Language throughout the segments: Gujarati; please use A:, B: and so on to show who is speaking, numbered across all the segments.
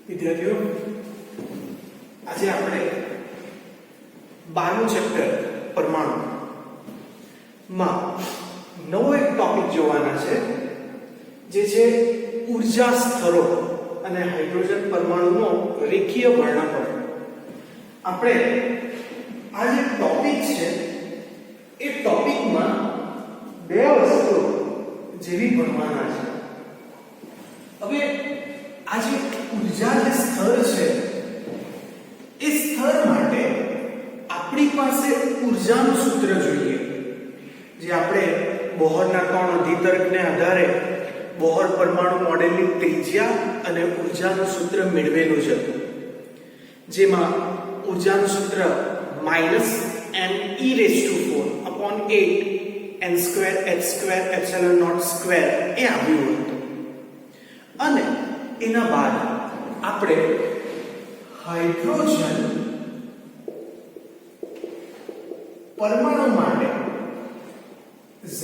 A: વિદ્યાર્થીઓ આજે આપણે 12મું ચેપ્ટર પરમાણુ માં નવો એક ટોપિક જોવાના છે જે છે ઊર્જા સ્તરો અને હાઇડ્રોજન પરમાણુનો રેખીય વર્ણપટ. આપણે આ જે ટોપિક છે એ ટોપિકમાં બે વસ્તુઓ જેવી ભણવાના છે. હવે આ જે ઊર્જા જે સ્તર છે એ સ્તર માટે આપણી પાસે ઊર્જાનું સૂત્ર જોઈએ, જે આપણે બોહરના ત્રણ અધિતર્કને આધારે બોહર પરમાણુ મોડેલની ત્રિજ્યા અને ઊર્જાનું સૂત્ર મેળવેલું છે, જેમાં ઊર્જાનું સૂત્ર -me⁴ n² h²n² એ આવ્યું હતું. અને એના બાદ આપણે હાઇડ્રોજન પરમાણુ માટે z =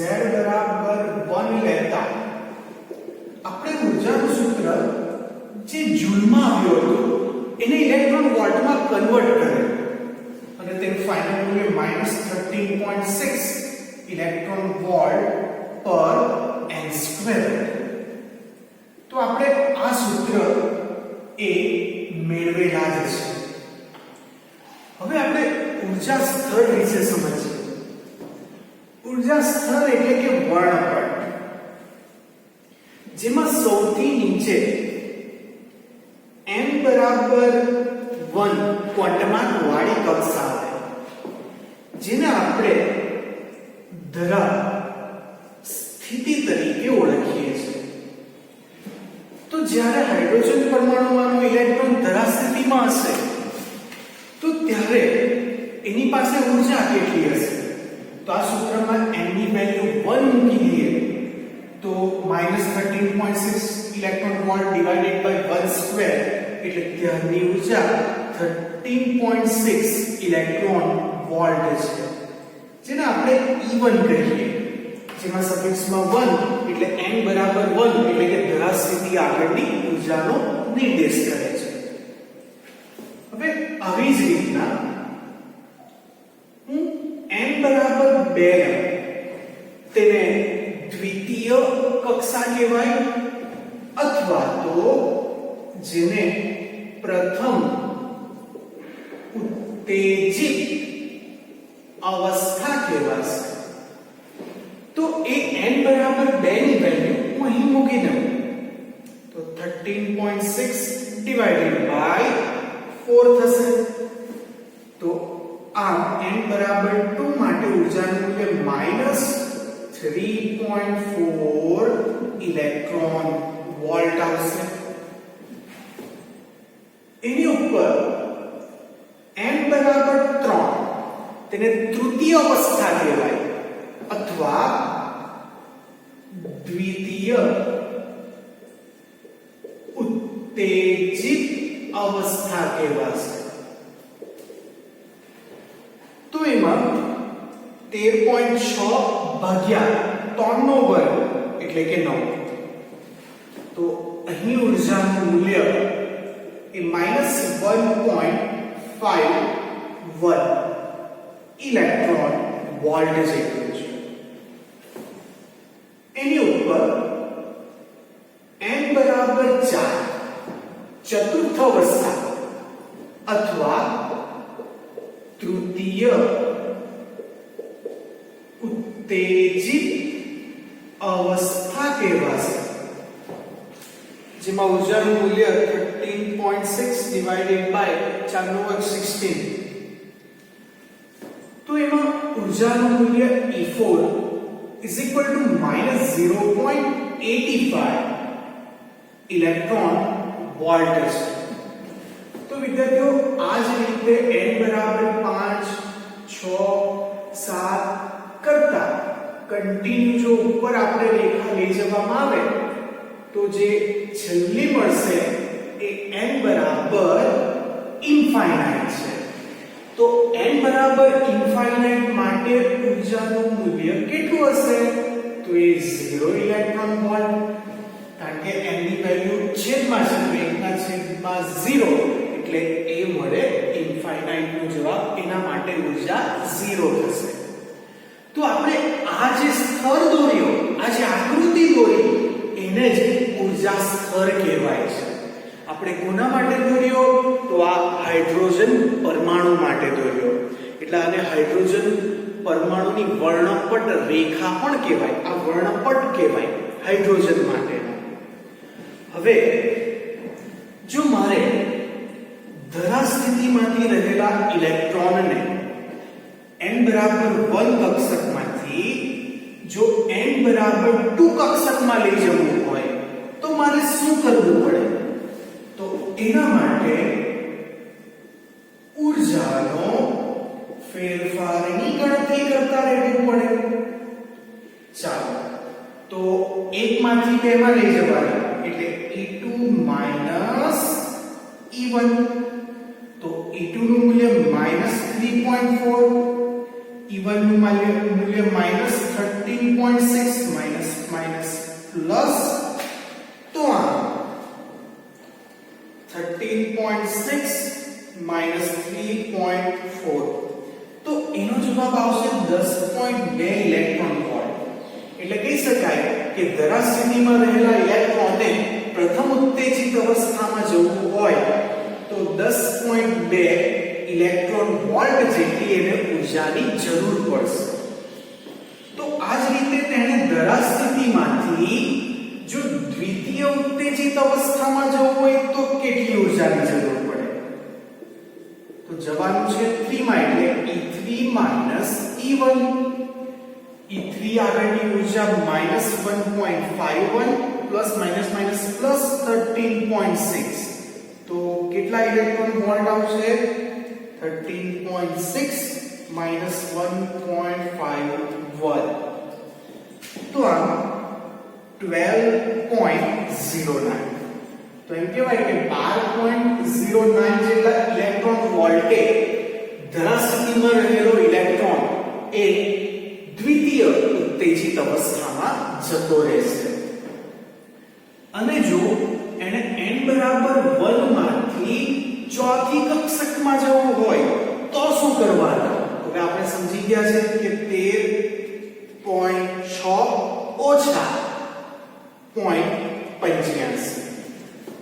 A: 1 લેતા આપણે ઊર્જાનું સૂત્ર જે જૂલમાં આવ્યું હતું એને ઇલેક્ટ્રોન વોલ્ટમાં કન્વર્ટ કર્યું અને તેનું ફાઇનલ મૂલ્ય -13.6 ઇલેક્ટ્રોન વોલ્ટ પર n². તો આપણે આ સૂત્ર એ મેળવેલા જ છે. હવે આપણે ઊર્જા સ્તર વિશે સમજીએ. ઊર્જા સ્તર એટલે કે વર્ણપટ, જેમાં સૌથી નીચે n = 1 ક્વોન્ટમાર્ક વાળી કક્ષા આવે, જેને આપણે ધરા સ્થિતિ તરીકે ઓળખીએ છીએ. તો જ્યારે હાઇડ્રોજન પરમાણુમાંનો ઇલેક્ટ્રોન ધરા સ્થિતિમાં હશે તો ત્યારે એની પાસે ઊર્જા કેટલી હશે? તો આ સૂત્રમાં n ની વેલ્યુ 1 મૂકી દઈએ તો -13.6 ઇલેક્ટ્રોન વોલ્ટ ડિવાઇડેડ બાય 1² એટલે ત્યારની ઊર્જા 13.6 ઇલેક્ટ્રોન વોલ્ટ છે, જેને આપણે E1 કહીએ, જેમાં સફિક્સમાં 1 એટલે n = 1 એટલે કે ધરા સ્થિતિ આગળની ઊર્જાનો નિર્દેશ કરે છે. હવે આવી જ રીતના હું n = 2 તેને દ્વિતીય કક્ષા કહેવાય અથવા તો જેને પ્રથમ ઉત્તેજિત અવસ્થા કહેવાશે. તો એ n = 2 ની વેલ્યુ હું અહીં મૂકી દઉં તો 13.6 ડિવાઇડેડ બાય 4 થશે. તો આ n = 2 માટે ઊર્જાનું મૂલ્ય -3.4 ઇલેક્ટ્રોન વોલ્ટ આવશે. એની ઉપર n = 3 તેને તૃતીય અવસ્થા કહેવાય અથવા દ્વિતીય ઉત્તેજિત અવસ્થા કહેવાશે. તો એમાં 13.6 ભાગ્યા 3 નો વર્ગ એટલે કે 9. તો અહીં ઊર્જાનું મૂલ્ય એ -1.51 ઇલેક્ટ્રોન વોલ્ટ જેટલું છે. એની ઉપર n = 4 ચતુર્થ અવસ્થા અથવા તૃતીય ઉત્તેજિત અવસ્થા કહેવાશે, જેમાં ઊર્જાનું મૂલ્ય 13.6 ડિવાઇડેડ બાય 4 નો વર્ગ 16. તો એમાં ઊર્જાનું મૂલ્ય E4 = -0.85 ઇલેક્ટ્રોન વોલ્ટ છે. તો વિદ્યાર્થીઓ આ જ રીતે n = 5 6 7 કરતા કન્ટિન્યુ જો ઉપર આપણે રેખા લઈ જવામાં આવે તો જે છેલ્લી મળશે એ n = ઇન્ફાઇનાઇટ છે. તો n = માટે ઊર્જાનું મૂલ્ય કેટલું હશે? તો એ 0 ઇલેક્ટ્રોન વોલ્ટ, કારણ કે n ની વેલ્યુ છેદમાં છે તો 1/2 સ્થિતિમાં 0 એટલે એ મળે ઇન્ફાઇનાઇટ નો જવાબ, એના માટે ઉર્જા 0 થશે. તો આપણે આ જે સ્તર દોર્યો, આ જે આકૃતિ દોરી, એને જ ઉર્જા સ્તર કહેવાય છે. આપણે કોના માટે દોર્યો? તો આ હાઇડ્રોજન પરમાણુ માટે દોર્યો. એટલે આને હાઇડ્રોજન પરમાણુની વર્ણપટ રેખા પણ કહેવાય. આ વર્ણપટ કહેવાય હાઇડ્રોજન માટે. હવે જો મારે ધરા સ્થિતિમાંથી રહેલા ઇલેક્ટ્રોનને n બરાબર 1 કક્ષકમાંથી જો n બરાબર 2 કક્ષકમાં લઈ જવું હોય તો મારે શું કરવું પડે? તો એના માટે ઉર્જાનો ફેરફારની ગણતરી કરતા રહેવું પડે. ચાલો, તો 1 માંથી 2 માં લઈ જવાના એટલે E2 E1. તો E2 નું મૂલ્ય -3.4, E1 નું મૂલ્ય -13.6 માઈનસ પ્લસ, તો આ 13.6 -3.4, તો એનો જવાબ આવશે 10.2 ઇલેક્ટ્રોન વોલ્ટ. એટલે કહી શકાય કે ધરા સ્થિતિમાં રહેલા ઇલેક્ટ્રોનને પ્રથમ ઉત્તેજિત અવસ્થામાં જવું હોય તો 10.2 ઇલેક્ટ્રોન વોલ્ટ જેટલી એને ઉર્જાની જરૂર પડશે. તો આ જ રીતે તેને ધરા સ્થિતિમાંથી જો દ્વિતીય ઉત્તેજિત અવસ્થામાં જવું હોય તો કેટલી ઉર્જાની જરૂર પડે? તો જવાનું છે 3 માં, એટલે E3 E1. E3 આગળની ઉર્જા -1.51 પ્લસ પ્લસ 13.6, તો કેટલા ઇલેક્ટ્રોન વોલ્ટ આવશે? 13.6 -1.51, તો આ 12.09. તો એમ કહેવાય કે 12.09 જેટલા ઇલેક્ટ્રોન વોલ્ટે ધરા સ્થિતિમાં રહેલો ઇલેક્ટ્રોન એ દ્વિતીય ઉત્તેજિત અવસ્થામાં જતો રહેશે. અને જો એને n બરાબર 1 માંથી ચોથી કક્ષકમાં જવું હોય તો શું કરવાનું? હવે આપણે સમજી ગયા છે કે 13.6 ઓછા 0.85,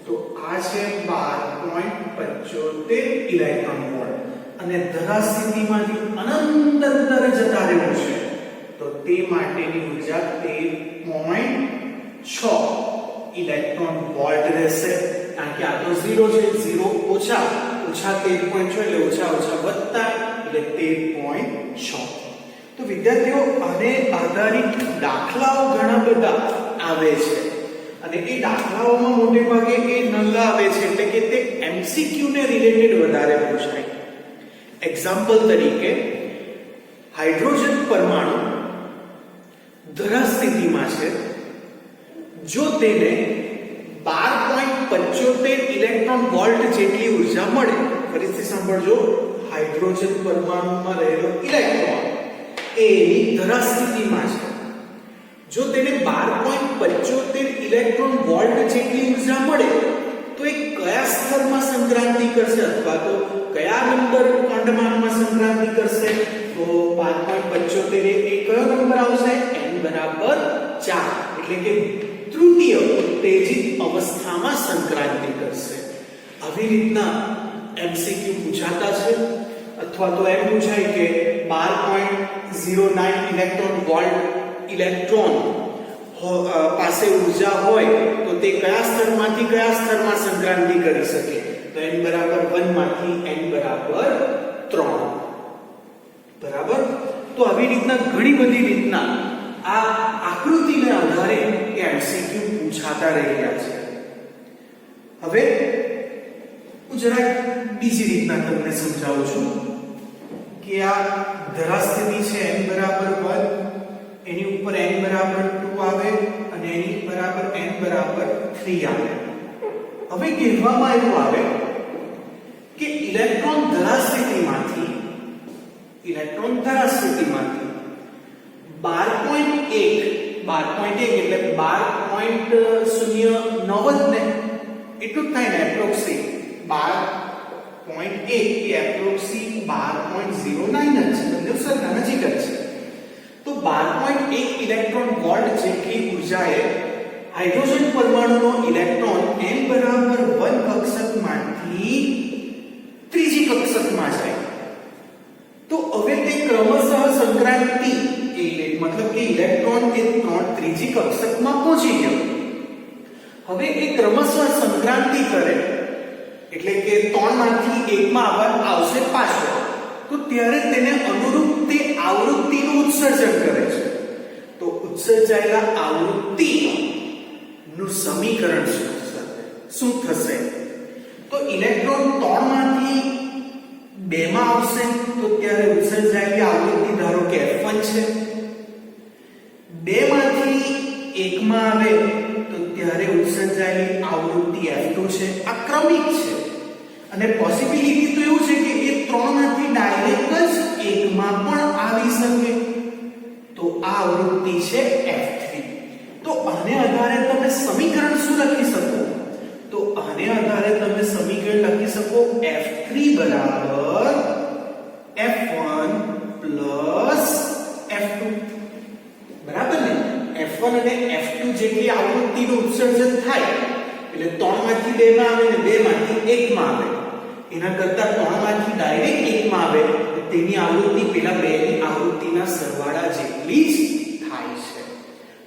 A: તો આ છે 12.75 ઇલેક્ટ્રોન વોલ્ટ. અને ધરા સ્થિતિમાંથી અનંત અંતરે જતા રહેવું છે તો તે માટેની ઉર્જા 13.6 ઇલેક્ટ્રોન વોલ્ટ રહેશે. કારણ કે આ તો 0 છે, 0 ઓછા 13.6 એટલે ઓછા વત્તા એટલે 13.6. તો વિદ્યાર્થીઓ, આને આધારિત દાખલાઓ ઘણા બધા આવે છે અને એ દાખલાઓમાં મોટે ભાગે એ નલ આવે છે, એટલે કે તે MCQ ને રિલેટેડ વધારે પૂછાય. એક્ઝામ્પલ તરીકે હાઇડ્રોજન પરમાણુ ધરા સ્થિતિમાં છે, જો તેને 12.75 ઇલેક્ટ્રોન વોલ્ટ જેટલી ઉર્જા મળે. ફરીથી સાંભળજો, હાઇડ્રોજન પરમાણુમાં રહેલો ઇલેક્ટ્રોન એ ધરા સ્થિતિમાં છે, જો તેને 12.75 ઇલેક્ટ્રોન વોલ્ટ જેટલી ઉર્જા મળે તો એ કયા સ્તરમાં સંક્રાંતિ કરશે અથવા તો કયા નંબર ક્વોન્ટમાનમાં સંક્રાંતિ કરશે? તો 12.75 એ કયો નંબર આવશે? n બરાબર 4, એટલે કે તૃતીય ઉત્તેજિત અવસ્થામાં સંક્રાંતિ કરશે. આવી રીતના MCQ પૂછાતા છે. અથવા તો એમ પૂછાય કે 12.09 ઇલેક્ટ્રોન વોલ્ટ ઇલેક્ટ્રોન પાસે ઉર્જા હોય તો તે કયા સ્તરમાંથી કયા સ્તરમાં સંક્રાંતિ કરી શકે? તો n બરાબર 1 માંથી n બરાબર 3. બરાબર? તો આવી રીતના ઘણી બધી રીતના આ આકૃતિને આધારે MCQ પૂછાતા રહ્યા છે. હવે હું જરા બીજી રીતના તમને સમજાવું છું કે આ ધરા સ્થિતિ છે n બરાબર 1, એની ઉપર n બરાબર 2 આવે અને એની બરાબર n બરાબર 3 આવે. હવે કહેવામાં એવું આવે કે ઇલેક્ટ્રોન ધરા સ્થિતિમાંથી 12.1 એટલે 12.09 ને એટલું જ થાય ને એપ્રોક્સી. 12.1 એ એપ્રોક્સી 12.09 જ છે, બંને સરખા નજીક જ છે. તો 12.1 ઇલેક્ટ્રોન વોલ્ટ જેટલી ઉર્જાએ હાઇડ્રોજન પરમાણુનો ઇલેક્ટ્રોન n બરાબર 1 કક્ષકમાંથી ત્રીજી કક્ષકમાં જાય. તો હવે તે ક્રમશઃ સંક્રાંતિ મતલબ કે ઇલેક્ટ્રોન એ ત્રીજી કક્ષકમાં પહોંચી ગયો. હવે એ ક્રમશઃ સંક્રાંતિ કરે એટલે કે 3 માંથી 1 માં આવશે પાછો. તો ત્યારે તેને અનુરૂપ તે આવૃત્તિનું ઉત્સર્જન કરે છે. તો ઉત્સર્જાયેલા આવૃત્તિ નું સમીકરણ શું થશે? તો ઇલેક્ટ્રોન 3 માંથી 2 માં આવશે તો ત્યારે ઉત્સર્જાયેલી આવૃત્તિ ધારો કે F1 છે. 2 માંથી 1 માં આવે તો ત્યારે ઉત્સર્જાયેલી આવૃત્તિ F2 છે. આ ક્રમિક છે અને પોસિબિલિટી તો એવું છે કે એ 3 માંથી ડાયરેક્ટ જ 1 માં પણ આવી શકે. તો આ આવૃત્તિ છે F3. તો આને આધારે તમે સમીકરણ શું લખી શકો? તો આને આધારે તમે સમીકરણ લખી શકો F3 બરાબર F1 પ્લસ F2. બરાબર ને? F1 અને F2 જેટલી આવૃત્તિનું ઉત્સર્જન થાય એટલે 3 માંથી 2 માં આવે ને 2 માંથી 1 માં આવે. એના કરતા 3 માંથી ડાયરેક્ટ 1 માં આવે તો તેની આવૃત્તિ પેલા બેની આવૃત્તિના સરવાળા જેટલી જ થાય છે.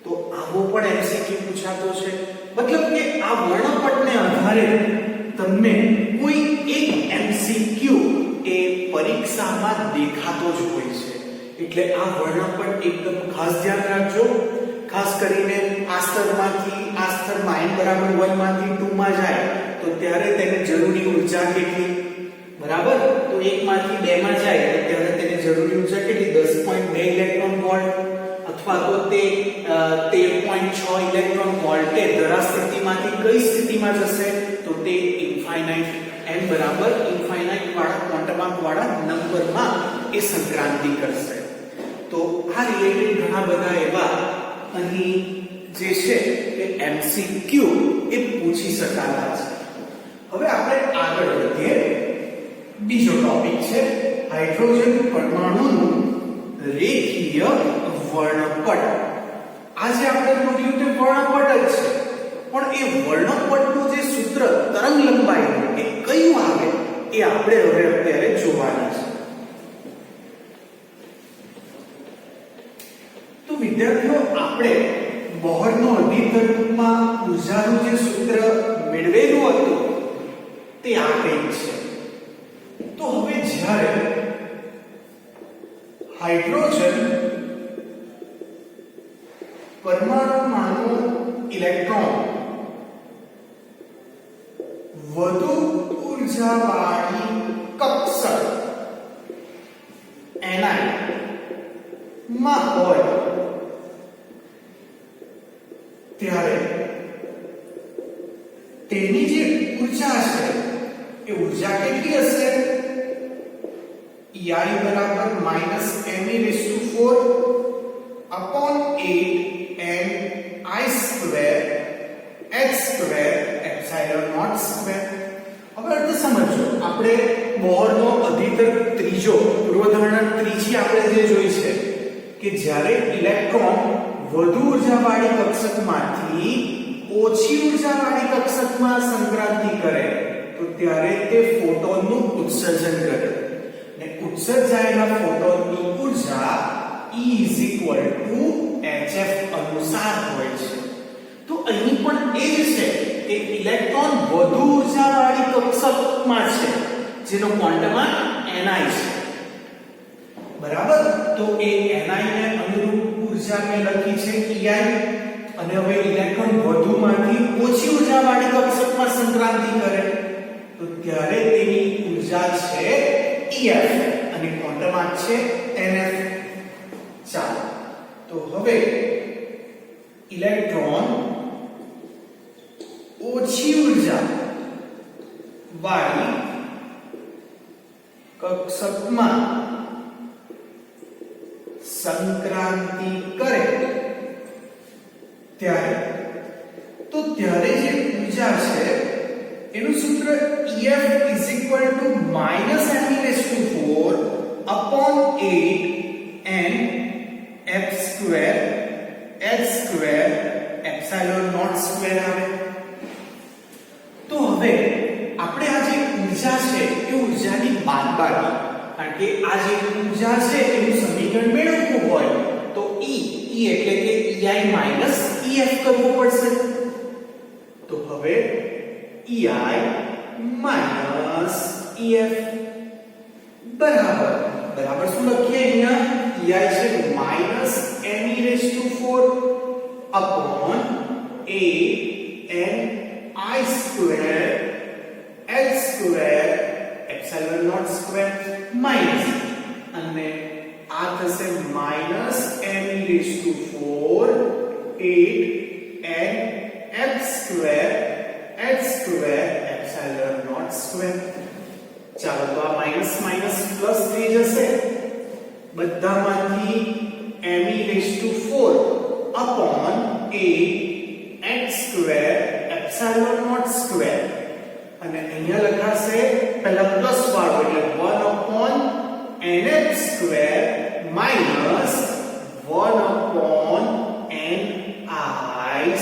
A: તો આવો પણ એમસીક્યુ પૂછાતો છે. મતલબ કે આ વર્ણપટને આધારે તમને કોઈ એક એમસીક્યુ એ પરીક્ષામાં દેખાતો જ હોય છે. એટલે આ વર્ણપટ એકદમ ખાસ ધ્યાન રાખજો. ખાસ કરીને આ સ્તરમાંથી આ સ્તરમાં n બરાબર 1 માંથી 2 માં જાય તો ત્યારે તેને જરૂરી ઊર્જા કેટલી? બરાબર? તો 1 માંથી 2 માં જાય તો ત્યારે તેને જરૂરી ઊર્જા કેટલી? 10.2 ઇલેક્ટ્રોન વોલ્ટ. અથવા તો તે 13.6 ઇલેક્ટ્રોન વોલ્ટે ધરા સ્થિતિમાંથી કઈ સ્થિતિમાં જશે? તો તે ઇન્ફાઇનાઇટ n બરાબર ઇન્ફાઇનાઇટ વાળા ક્વોન્ટમ વાળા નંબરમાં એ સંક્રાંતિ કરશે. તો આ રિલેટેડ ઘણા બધા એવા અહીં જે છે એ એમસીક્યુ એ પૂછી શકાતા છે. હવે આપણે આગળ વધીએ. બીજો ટોપિક છે હાઇડ્રોજન પરમાણુનું રેખીય વર્ણપટ. આજે આપણે જોયું તે વર્ણપટ જ છે, પણ એ વર્ણપટનું જે સૂત્ર તરંગ લંબાઈનું એ કયું આવે એ આપણે હવે અત્યારે જોવાના છે. તો વિદ્યાર્થીઓ, આપણે બોહરનો અધિધર્મમાં ઉર્જાનું જે સૂત્ર મેળવેલું હતું તે આ કંઈક છે. તો હવે જ્યારે હાઇડ્રોજન પરમાણુમાંનો ઇલેક્ટ્રોન વધુ ઉર્જાવાળી કક્ષક ni માં હોય ત્યારે તેની જે ઉર્જા છે એ ઉર્જા કેટલી હશે? ei બરાબર -me⁴ upon 8 ni²h²ϵ0². હવે અર્થ સમજો. આપણે બોહરનો અધિધર્મ ત્રીજો પૂર્વધારણા ત્રીજી આપણે જે જોઈ છે કે જ્યારે ઇલેક્ટ્રોન વધુ ઉર્જાવાળી કક્ષકમાંથી ઓછી ઉર્જાવાળી કક્ષકમાં સંક્રાંતિ કરે તો ત્યારે તે ફોટોનનું ઉત્સર્જન કરે ને ઉત્સર્જાયેલા ફોટોનની ઉર્જા E hf અનુસાર હોય છે. તો અહીં પણ એ જ છે કે ઇલેક્ટ્રોન વધુ ઉર્જાવાળી કક્ષકમાં છે જેનો ક્વોન્ટમ ni છે. બરાબર? તો એ ni ને અનુરૂપ ઉર્જા મેં લખી છે ei. અને હવે ઇલેક્ટ્રોન વધુમાંથી ઓછી ઉર્જાવાળી કક્ષકમાં સંક્રાંતિ કરે તો ત્યારે તેની ઉર્જા છે ef અને ક્વોન્ટમ છે nf. ચાલો, તો હવે ઇલેક્ટ્રોન ઓછી ઉર્જા વાળી કક્ષકમાં સંક્રાંતિ કરે ત્યારે જે ઉર્જા છે એનું સૂત્ર ei EF is equal to minus m e raised to 4 upon 8 and f square h square epsilon naught square આવે. તો હવે આપણે આ જે ઊર્જા છે એ ઊર્જાની બાદબાકી, કારણ કે આ જે ઊર્જા છે એનું સમીકરણ મેળવવું હોય તો E એટલે કે EI માઈનસ EF કરવું પડશે. તો હવે EI માઈનસ EF બરાબર શું લખીએ અહીંયા? EI છે minus m e raised to 4 upon 8 n I square h square epsilon naught square minus અને આ થશે minus m e raised to 4 8 n f square h square epsilon naught square. ચાલો તો આ માઈનસ માઈનસ પ્લસ થઈ જશે, બધામાંથી m e raised to 4 upon 8 h square epsilon naught square અને અહીંયા લખાશે પહેલા પ્લસ વાળો એટલે 1 upon nth square minus 1 upon ni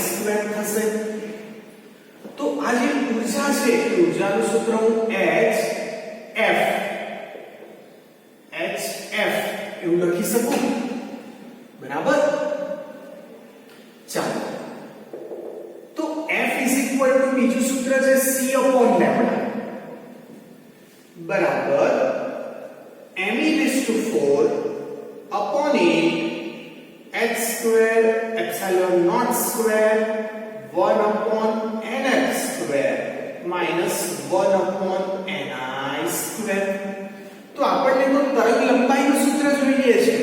A: square થશે. તો આ જે ઊર્જા છે ઊર્જાનું સૂત્ર હું hf એવું લખી શકું, બરાબર? ચાલો તો f is equal to બીજું સૂત્ર છે c upon lambda બરાબર m e raised to 4 upon 8 h square epsilon naught square 1 upon nth square minus 1 upon ni square. તો આપણને તો તરંગ લંબાઈનું સૂત્ર જોઈએ છે,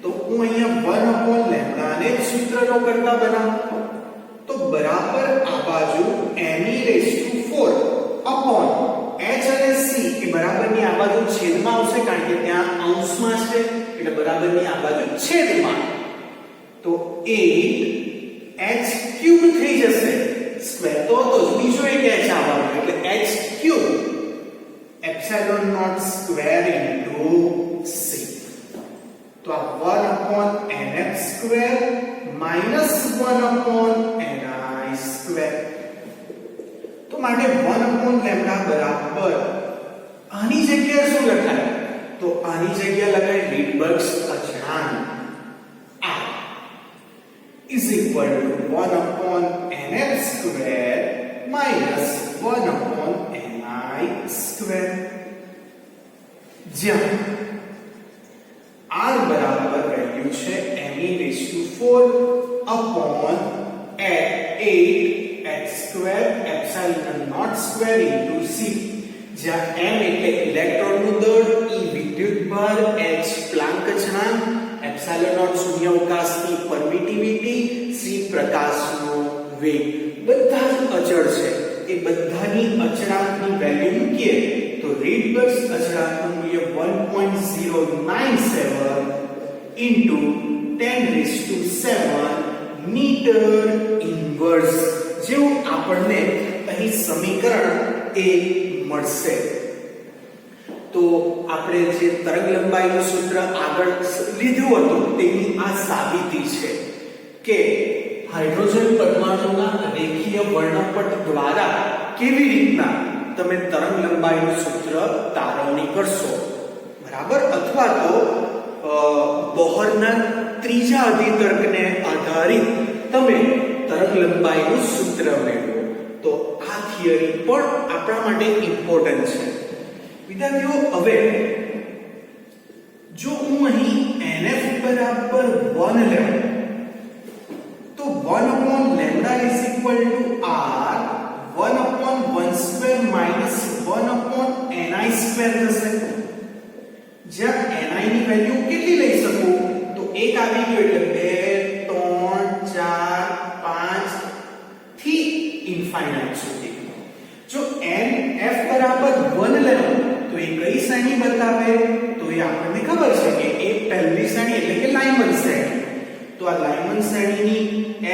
A: તો હું અહીંયા 1 upon lambda ને સૂત્રનો કરતા બનાવું તો બરાબર આ બાજુ m e raised to 4 upon h અને c એ બરાબરની આ બાજુ છેદમાં આવશે, કારણ કે ત્યાં અંશમાં છે એટલે બરાબરની આ બાજુ છેદમાં, તો 8 h ક્યુબ થઈ જશે. સ્ક્વેર તો બીજો એક h આવવાનો એટલે h cube epsilon naught square into c. તો આ 1 upon nf square minus 1 upon ni square. તો માટે 1 upon lambda બરાબર આની જગ્યાએ શું લખાય? તો આની જગ્યાએ લખાય રીડબર્ગ્સ અચળાંક r is equal to 1 upon nf square minus 1 upon ni square, જ્યાં r બરાબર વેલ્યુ છે m e raised to 4 upon 8 h square epsilon naught square into c, જ્યાં m એટલે ઇલેક્ટ્રોનનું દળ, e વિદ્યુતભાર, h પ્લાન્ક અચળાંક, epsilon naught શૂન્યાવકાશની પરમિટિવિટી, c પ્રકાશનો વેગ બધા જ અચળ છે. એ બધાની અચળાંકની વેલ્યુ મૂકીએ તો રીડબર્ગ્સ અચળાંકનું મૂલ્ય 1.097 into 10⁻⁷ મીટર ઇન્વર્સ જેવું આપણને અહીં સમીકરણ એ મળશે. તો આપણે જે તરંગ લંબાઈનું સૂત્ર આગળ લીધું હતું તેની આ સાબિતી છે કે હાઇડ્રોજન પરમાણુના રેખીય વર્ણપટ દ્વારા કેવી રીતના તમે તરંગ લંબાઈનું સૂત્ર તારવણી કરશો, બરાબર? અથવા તો બોહરના ત્રીજા અધિતર્કને આધારિત તમે તરંગ લંબાઈનું સૂત્ર મેળવો. તો આ થિયરી પણ આપણા માટે ઇમ્પોર્ટન્ટ છે. વિદ્યાર્થીઓ, હવે જો હું અહીં nf બરાબર 1 લેઉં તો 1 upon lambda is equal to r 1 upon 1 square minus 1 upon ni square થશે, જ્યાં ni ની વેલ્યુ કેટલી લઈ શકું? તો એક આવી ગયો એટલે 2 3 4 5 થી ઇન્ફાઇનાઇટ સુધી. જો nf બરાબર 1 લેવું તો એ કઈ શ્રેણી બતાવે? તો એ આપણને ખબર છે કે એ પહેલી શ્રેણી એટલે કે લાઇમન શ્રેણી. તો આ લાઇમન શ્રેણીની h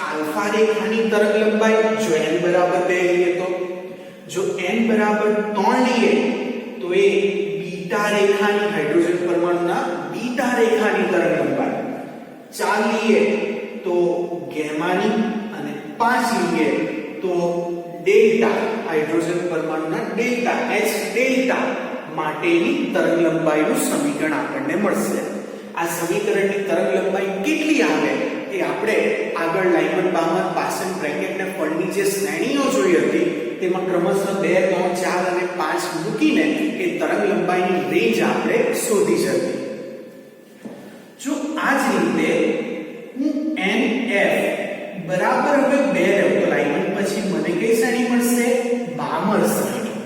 A: આલ્ફા રેખાની તરંગ લંબાઈ જો n બરાબર 2 લઈએ તો, જો n બરાબર 3 લઈએ તો એ બીટા રેખાની હાઇડ્રોજન પરમાણુના બીટા રેખાની તરંગલંબાઈ, 4 લઈએ તો ગેમાની અને 5 લઈએ તો ડેલ્ટા હાઇડ્રોજન પરમાણુના ડેલ્ટા H ડેલ્ટા માટેની તરંગલંબાઈનું સમીકરણ આપણને મળશે. આ સમીકરણની તરંગલંબાઈ કેટલી આવે એ આપણે આગળ લાઇમન બામર પાસન બ્રેકેટ ને ફળની જે શ્રેણીઓ જોઈ હતી તેમાં ક્રમશઃ 2, 3, 4 અને 5 મૂકીને એ તરંગલંબાઈની રેન્જ આપણે શોધી શકીએ. જો આ જ રીતે હું NF બરાબર હવે 2 લેવું તો લાઇમન પછી મને કઈ શ્રેણી મળશે? બામર શ્રેણી.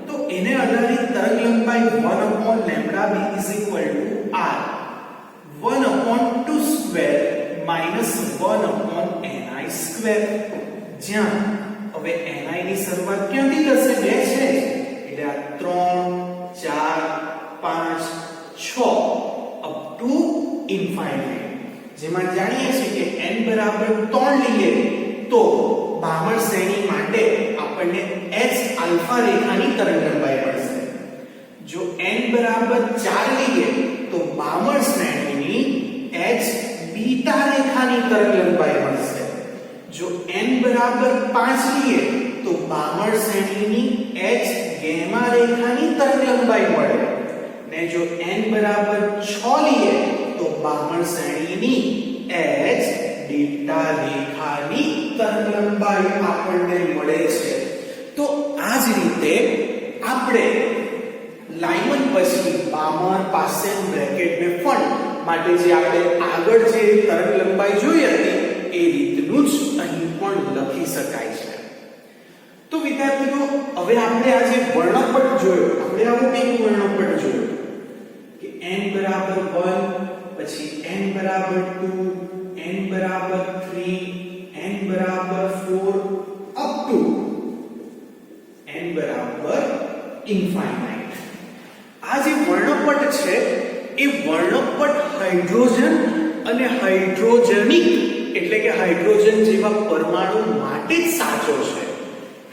A: તો એને આધારિત તરંગલંબાઈ 1/λb r 1/2 square minus 1/ni square. જ્યાં હવે ni ની શરૂઆત ક્યાંથી થશે? 2 છે એટલે આ 3, 4, 5, 6 up to infinite. જેમાં જાણીએ છીએ કે n બરાબર 3 લઈએ તો બામર શ્રેણી માટે આપણને h આલ્ફા રેખાની તરંગલંબાઈ મળશે. જો n બરાબર 4 લઈએ તો બામર શ્રેણીની h બીટા રેખાની તરંગલંબાઈ મળશે. જો n બરાબર 5 લઈએ તો બામર શ્રેણીની h ગેમા રેખાની તરંગલંબાઈ મળે. ને જો n બરાબર 6 લઈએ તો બામર શ્રેણીની h ડેલ્ટા રેખાની તરંગલંબાઈ આપણને મળે છે. તો આ જ રીતે આપણે લાઇમન પછી બામર પાસન બ્રેકેટ ને ફળ માટે જે આપણે આગળ જે તરંગલંબાઈ જોઈ હતી એ રીતનું જ અહીં પણ લખી શકાય છે. તો વિદ્યાર્થીઓ હવે આપણે આ જે વર્ણપટ જોયો, આપણે આવું એક વર્ણપટ જોયો કે n બરાબર 1 પછી n બરાબર 2 n બરાબર 3 n બરાબર 4 અપ ટુ n બરાબર ઇન્ફાઇનાઇટ. આ જે વર્ણપટ છે એ વર્ણપટ હાઇડ્રોજન અને હાઇડ્રોજનિક એટલે કે હાઇડ્રોજન જેવા પરમાણુ માટે જ સાચો છે.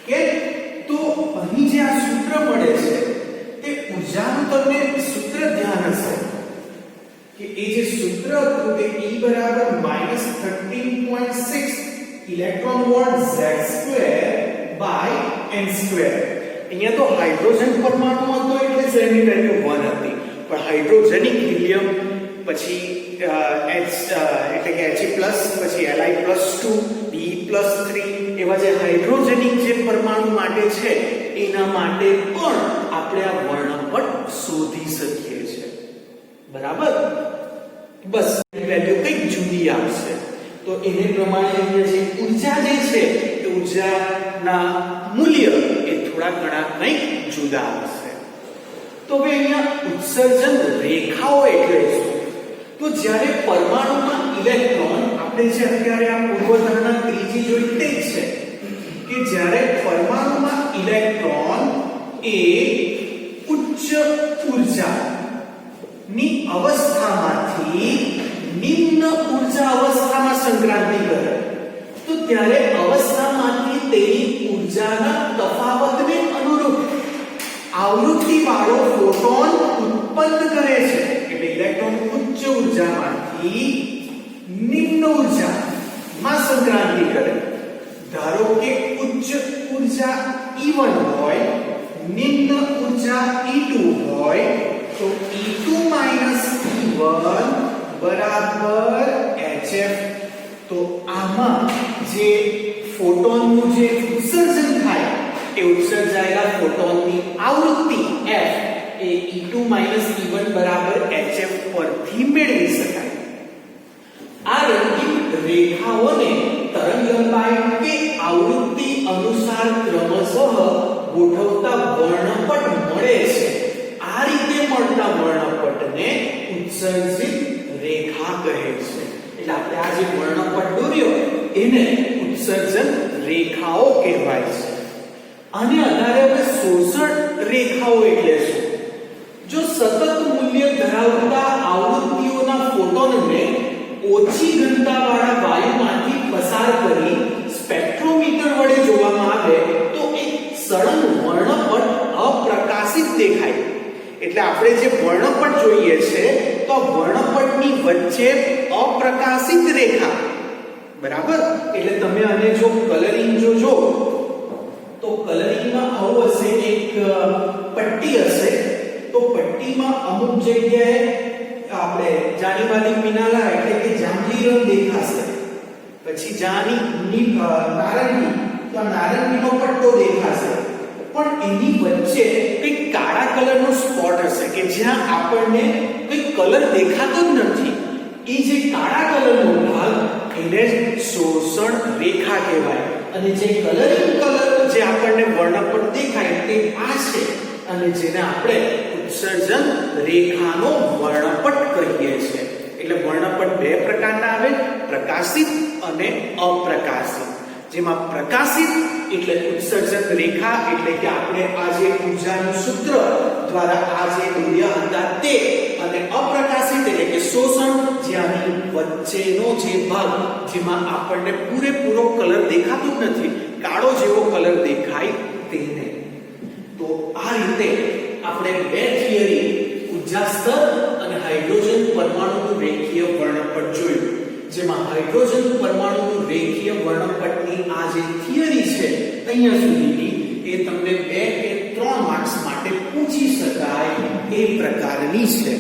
A: કે તો અહીં જે આ સૂત્ર મળે છે તે ઊર્જાનું તમને સૂત્ર ધ્યાન હશે કે એ જે સૂત્ર હતું તે E બરાબર -13.6 electron volt z² by n². અહીંયા તો હાઇડ્રોજન પરમાણુ હતો એટલે z ની વેલ્યુ 1 હતી, પણ હાઇડ્રોજનિક હિલિયમ પછી H એટલે કે He+, પછી Li+2 Be+3 એવા જે હાઇડ્રોજનિક જે પરમાણુ માટે છે એના માટે પણ આપણે આ વર્ણપટ શોધી શકીએ છીએ. બરાબર? બસ વેલ્યુ કંઈક જુદી આવશે તો એને પ્રમાણે અહીંયા જે ઊર્જા જે છે એ ઊર્જાના મૂલ્ય એ થોડા ઘણા કંઈક જુદા આવશે. તો હવે અહીંયા ઉત્સર્જન રેખાઓ એટલે શું? તો જ્યારે પરમાણુમાં ઇલેક્ટ્રોન, આપણે જે અત્યારે આ પૂર્વધારણા ત્રીજી જોઈ તે જ છે કે જ્યારે પરમાણુમાં ઇલેક્ટ્રોન એ ઉચ્ચ ઉર્જાની અવસ્થામાંથી નિમ્ન ઉર્જા અવસ્થામાં સંક્રાંતિ કરે તો ત્યારે અવસ્થામાંથી તેની ઉર્જાના તફાવતને અનુરૂપ આવૃત્તિવાળો ફોટોન ઉત્પન્ન કરે છે. એટલે ઇલેક્ટ્રોન ઉચ્ચ ઉર્જામાંથી નિમ્ન ઉર્જામાં સંક્રાંતિ કરે. ધારો કે ઉચ્ચ ઉર્જા E1 હોય, નિમ્ન ઉર્જા E2 હોય તો E2 E1 બરાબર HF. તો આમાં જે ફોટોનનું જે ઉત્સર્જન થાય એ ઉત્સર્જાયેલા ફોટોનની આવૃત્તિ F એ E2 E1 બરાબર HF પરથી મેળવી શકાય. આ રંગીન રેખાઓને તરંગલંબાઈ કે આવૃત્તિ અનુસાર ક્રમશઃ ગોઠવતા વર્ણપટ મળે છે. આ રીતે મળતા વર્ણપટને ઉત્સર્જિત રેખા કહે છે. એટલે આપણે આ જે વર્ણપટ દોર્યો એને ઉત્સર્જન રેખાઓ કહેવાય છે. આને આધારે આપણે શોષણ રેખાઓ એટલે શું? જો સતત મૂલ્ય ધરાવતા આવૃત્તિઓના ફોટોનને ઓછી ઘનતાવાળા વાયુમાંથી પસાર કરી સ્પેક્ટ્રોમીટર વડે જોવામાં આવે તો એક સળંગ એટલે આપણે જે વર્ણપટ જોઈએ છે તો વર્ણપટની વચ્ચે અપ્રકાશિત રેખા, બરાબર. એટલે તમે આને જો કલરિંગ જોજો તો કલરિંગમાં આવું હશે, એક પટ્ટી હશે, તો પટ્ટીમાં અમુક જગ્યાએ આપણે જાની વાલી પિનાલા એટલે કે જાંબલી રંગ દેખાશે, પછી નારંગી તો નારંગીનો પટ્ટો દેખાશે, પણ એની વચ્ચે કંઈક કાળા કલરનો સ્પોટ હશે કે જ્યાં આપણને કોઈ કલર દેખાતો જ નથી. એ જે કાળા કલરનો ભાગ એને શોષણ રેખા કહેવાય. અને જે કલરિંગ કલર જે આપણને વર્ણપટ દેખાય તે આ છે, અને જેને આપણે ઉત્સર્જન રેખાનો વર્ણપટ કહીએ છીએ. એટલે વર્ણપટ બે પ્રકારના આવે, પ્રકાશિત અને અપ્રકાશિત. જેમાં પ્રકાશિત એટલે ઉત્સર્જન રેખા, એટલે કે આપણે આ જે ઊર્જાનું સૂત્ર દ્વારા આ જે દોર્યા હતા તે, અને અપ્રકાશિત એટલે કે શોષણ, જ્યાંની વચ્ચેનો જે ભાગ જેમાં આપણને પૂરેપૂરો કલર દેખાતો જ નથી, કાળો જેવો કલર દેખાય તેને. તો આ રીતે આપણે બે થિયરી, ઊર્જા સ્તર અને હાઇડ્રોજન પરમાણુનું રેખીય વર્ણપટ જોયું. જેમાં હાઇડ્રોજન પરમાણુનું રેખીય વર્ણપટની આ જે થિયરી છે અહીંયા સુધીની, એ તમને 2 કે 3 માર્ક્સ માટે પૂછી શકાય એ પ્રકારની છે.